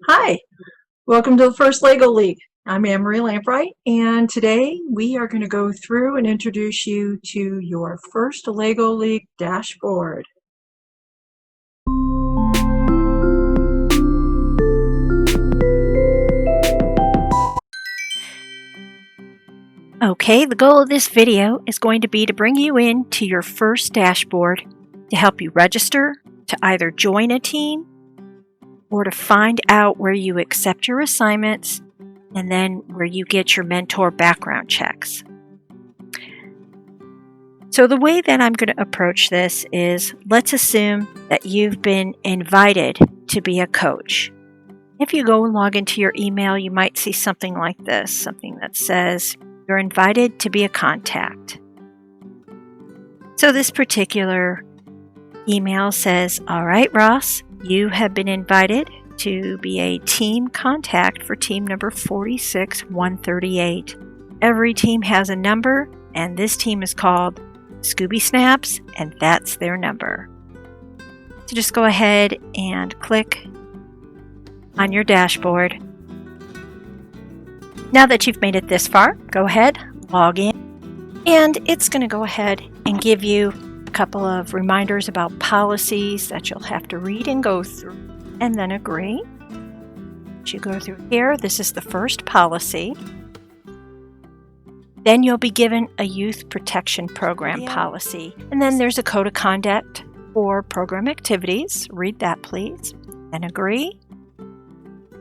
Hi, welcome to the first Lego League. I'm Anne-Marie Lampright, and today we are going to go through and introduce you to your first Lego League dashboard. Okay, the goal of this video is going to be to bring you into your first dashboard to help you register, to either join a team, or to find out where you accept your assignments and then where you get your mentor background checks. So the way that I'm going to approach this is, let's assume that you've been invited to be a coach. If you go and log into your email, you might see something like this, something that says, you're invited to be a contact. So this particular email says, all right, Ross, you have been invited to be a team contact for team number 46138. Every team has a number, and this team is called Scooby Snaps, and that's their number. So just go ahead and click on your dashboard. Now that you've made it this far, go ahead, log in, and it's going to go ahead and give you a couple of reminders about policies that you'll have to read and go through and then agree. As you go through here, this is the first policy. Then you'll be given a Youth Protection Program policy, and then there's a code of conduct for program activities. Read that, please, and agree.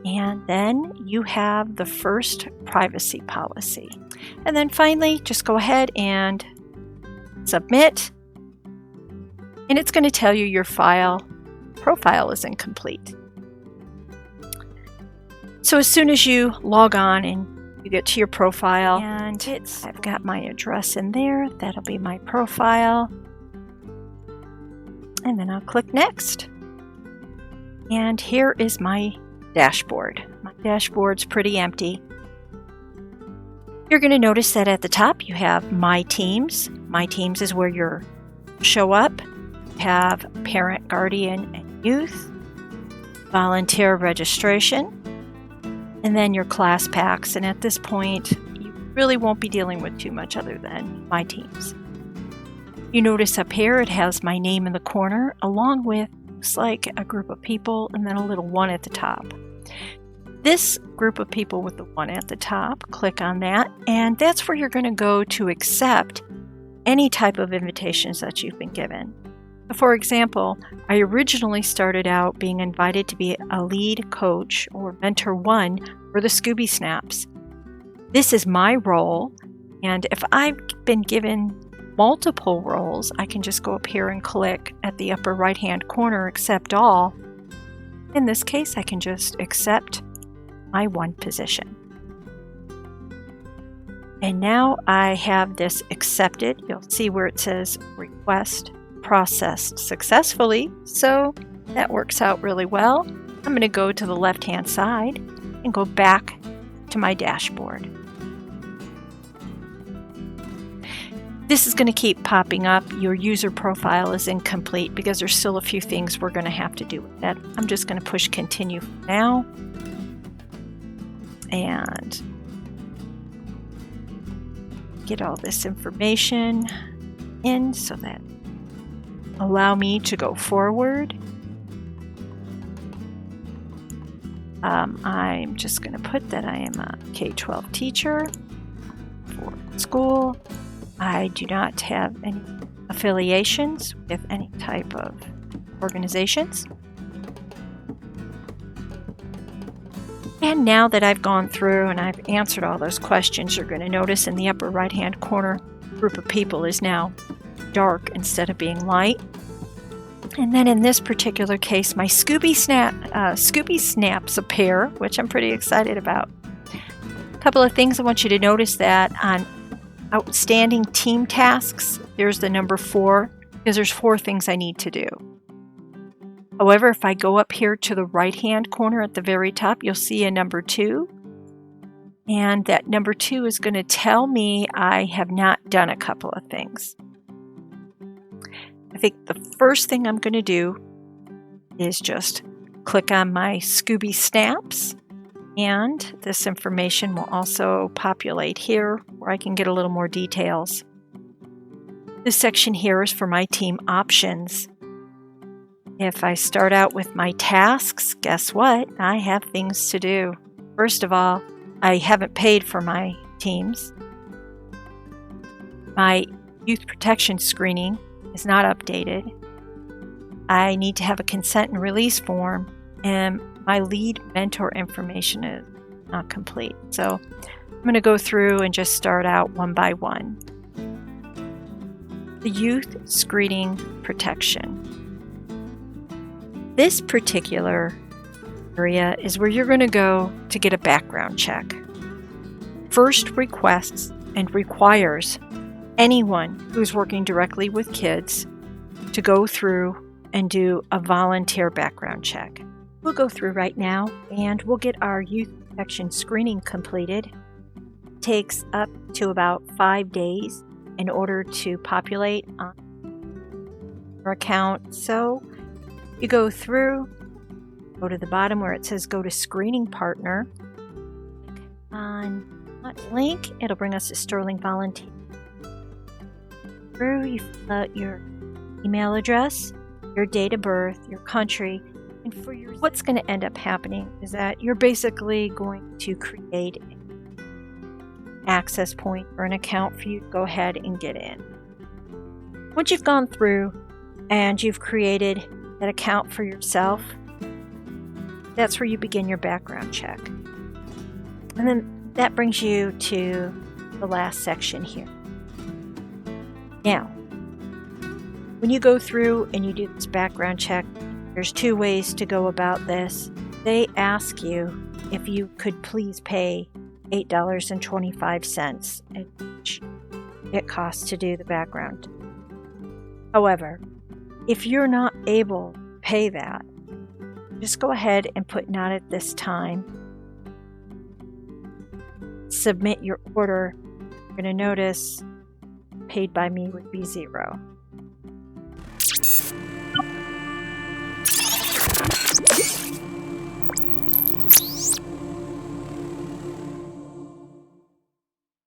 And then you have the first privacy policy. And then finally, just go ahead and submit. And it's going to tell you your profile is incomplete. So as soon as you log on and you get to your profile, and I've got my address in there, that'll be my profile. And then I'll click next. And here is my dashboard. My dashboard's pretty empty. You're going to notice that at the top you have My Teams. My Teams is where you show up. You have Parent, Guardian, and Youth, Volunteer Registration, and then your class packs. And at this point, you really won't be dealing with too much other than My Teams. You notice up here it has my name in the corner, along with looks like a group of people and then a little 1 at the top. This group of people with the 1 at the top, click on that, and that's where you're going to go to accept any type of invitations that you've been given. For example, I originally started out being invited to be a lead coach or mentor 1 for the Scooby Snaps. This is my role, and if I've been given multiple roles, I can just go up here and click at the upper right hand corner, accept all. In this case, I can just accept my 1 position. And now I have this accepted. You'll see where it says request processed successfully, so that works out really well. I'm going to go to the left hand side and go back to my dashboard. This is going to keep popping up. Your user profile is incomplete because there's still a few things we're going to have to do with that. I'm just going to push continue for now and get all this information in so that allow me to go forward. I'm just going to put that I am a K-12 teacher for school. I do not have any affiliations with any type of organizations. And now that I've gone through and I've answered all those questions, you're going to notice in the upper right hand corner, group of people is now dark instead of being light. And then in this particular case, my Scooby Snaps appear, which I'm pretty excited about. A couple of things I want you to notice that on outstanding team tasks, there's the number 4 because there's 4 things I need to do. However, if I go up here to the right hand corner at the very top, you'll see a number 2. And that number 2 is going to tell me I have not done a couple of things. I think the first thing I'm going to do is just click on my Scooby Snaps, and this information will also populate here where I can get a little more details. This section here is for my team options. If I start out with my tasks, guess what? I have things to do. First of all, I haven't paid for my teams. My youth protection screening is not updated. I need to have a consent and release form, and my lead mentor information is not complete. So I'm going to go through and just start out one by one. The youth screening protection. This particular area is where you're going to go to get a background check. First requests and requires anyone who's working directly with kids to go through and do a volunteer background check. We'll go through right now and we'll get our youth protection screening completed. It takes up to about 5 days in order to populate on your account. So you go through, go to the bottom where it says go to screening partner. On that link, it'll bring us to Sterling Volunteer. You fill out your email address, your date of birth, your country, and for your what's going to end up happening is that you're basically going to create an access point or an account for you to go ahead and get in. Once you've gone through and you've created an account for yourself, that's where you begin your background check. And then that brings you to the last section here. Now, when you go through and you do this background check, there's 2 ways to go about this. They ask you if you could please pay $8.25, which it costs to do the background. However, if you're not able to pay that, just go ahead and put not at this time. Submit your order. You're going to notice paid by me would be 0.